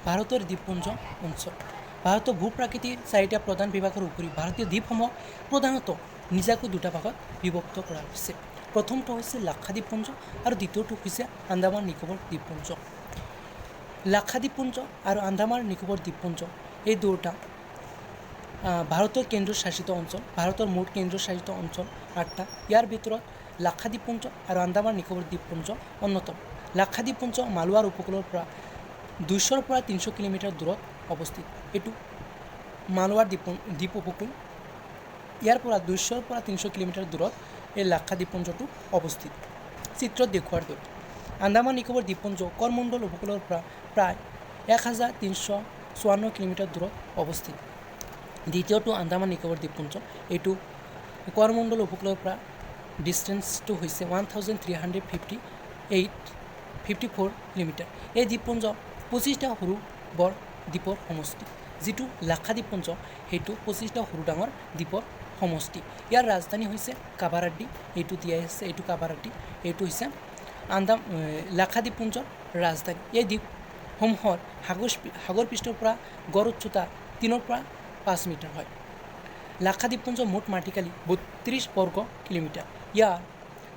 ভাৰতৰ দ্বীপপুঞ্জ অঞ্চল। ভাৰতৰ ভূ প্ৰাকৃতিক চাৰিটা প্ৰধান বিভাগৰ উপৰি ভাৰতীয় দ্বীপসমূহ প্ৰধানতঃ নিজাকৈ দুটা ভাগত বিভক্ত কৰা হৈছে। প্ৰথমটো হৈছে লাক্ষাদ্বীপপুঞ্জ আৰু দ্বিতীয়টো হৈছে আন্দামান নিকোবৰ দ্বীপপুঞ্জ। লাক্ষাদ্বীপপুঞ্জ আৰু আন্দামান নিকোবৰ দ্বীপপুঞ্জ এই দুটা ভাৰতৰ কেন্দ্ৰীয় শাসিত অঞ্চল। ভাৰতৰ মুঠ কেন্দ্ৰীয় শাসিত অঞ্চল 8টা। ইয়াৰ ভিতৰত লাক্ষাদ্বীপপুঞ্জ আৰু আন্দামান নিকোবৰ দ্বীপপুঞ্জ অন্যতম। লাক্ষাদ্বীপপুঞ্জ মালোৱাৰ উপকূলৰ পৰা 200 পৰা 300 কিলোমিটাৰ দূৰত অৱস্থিত। এইটো মালোৱাৰ দ্বীপ উপকূল। ইয়াৰ পৰা 200 পৰা 300 কিলোমিটাৰ দূৰত এই লাক্ষাদ্বীপপুঞ্জটো অৱস্থিত। চিত্ৰত দেখুওৱাৰ দৰে আন্দামান নিকোবৰ দ্বীপপুঞ্জ কৰমণ্ডল উপকূলৰ পৰা প্ৰায় 1354 কিলোমিটাৰ দূৰত অৱস্থিত। দ্বিতীয়টো আন্দামান নিকোবৰ দ্বীপপুঞ্জ, এইটো কৰমণ্ডল উপকূলৰ পৰা ডিষ্টেঞ্চটো হৈছে 1354 কিলোমিটাৰ। এই দ্বীপপুঞ্জ 25টা সৰু বৰ দ্বীপৰ সমষ্টি। যিটো লাক্ষাদ্বীপপুঞ্জ সেইটো 25টা সৰু ডাঙৰ দ্বীপৰ সমষ্টি। ইয়াৰ ৰাজধানী হৈছে কাভাৰাড্ডি, এইটো দিয়া আছে, এইটো কাভাৰাড্ডি, এইটো হৈছে লাক্ষাদ্বীপপুঞ্জৰ ৰাজধানী। এই দ্বীপসমূহৰ সাগৰ পৃষ্ঠৰ পৰা গড় উচ্চতা 3 পৰা 5 মিটাৰ হয়। লাক্ষাদ্বীপপুঞ্জ মুঠ মাটিকালি 32 বৰ্গ কিলোমিটাৰ। ইয়াৰ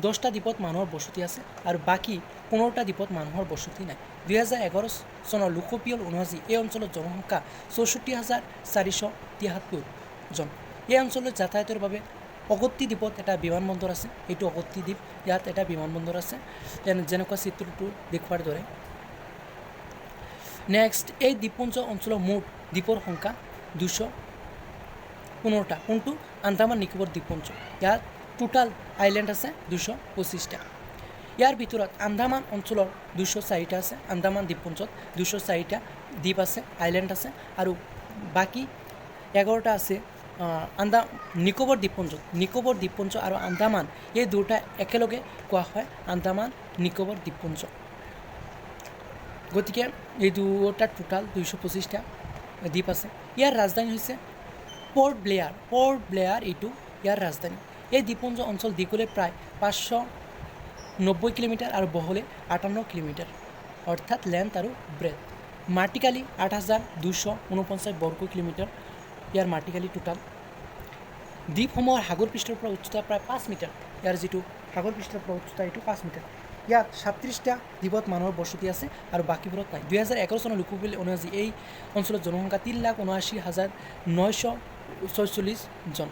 10টা দ্বীপত মানুহৰ বসতি আছে আৰু বাকী 15টা দ্বীপত মানুহৰ বসতি নাই। 2011 চনৰ লোকপিয়ল অনুযায়ী এই অঞ্চলৰ জনসংখ্যা 64,473 জন। এই অঞ্চলত যাতায়াতৰ বাবে অগত্তি দ্বীপত এটা বিমানবন্দৰ আছে, এইটো অগত্তি দ্বীপ, ইয়াত এটা বিমানবন্দৰ আছে যেনেকুৱা চিত্ৰটো দেখুওৱাৰ দৰে। নেক্সট, এই দ্বীপপুঞ্জ অঞ্চলৰ মুঠ দ্বীপৰ সংখ্যা 215টা। কোনটো? আন্দামান নিকোবৰ দ্বীপপুঞ্জ। ইয়াত টোটাল আইলেণ্ড আছে 225টা। ইয়াৰ ভিতৰত আন্দামান অঞ্চলৰ 204টা আছে। আন্দামান দ্বীপপুঞ্জত 204টা দ্বীপ আছে, আইলেণ্ড আছে, আৰু বাকী 11টা আছে নিকোবৰ দ্বীপপুঞ্জত। নিকোবৰ দ্বীপপুঞ্জ আৰু আন্দামান এই দুটা একেলগে কোৱা হয় আন্দামান নিকোবৰ দ্বীপপুঞ্জ। গতিকে এই দুটা টোটাল 225টা দ্বীপ আছে। ইয়াৰ ৰাজধানী হৈছে পৰ্ট ব্লেয়াৰ এইটো ইয়াৰ ৰাজধানী। এই দ্বীপপুঞ্জ অঞ্চল দীঘলে প্ৰায় 590 কিলোমিটাৰ আৰু বহলে 58 কিলোমিটাৰ, অৰ্থাৎ লেন্থ আৰু ব্ৰেথ। মাটিকালি 8,249 বৰ্গ কিলোমিটাৰ ইয়াৰ মাটিকালি টোটাল। দ্বীপসমূহৰ সাগৰ পৃষ্ঠৰ পৰা উচ্চতা প্ৰায় 5 মিটাৰ। ইয়াৰ যিটো সাগৰ পৃষ্ঠৰ পৰা উচ্চতা এইটো 5 মিটাৰ। ইয়াত 37টা দ্বীপত মানুহৰ বসতি আছে আৰু বাকীবোৰত নাই। 2011 চনৰ লোকপিয়ল অনুযায়ী এই অঞ্চলত জনসংখ্যা 3,79,946 জন।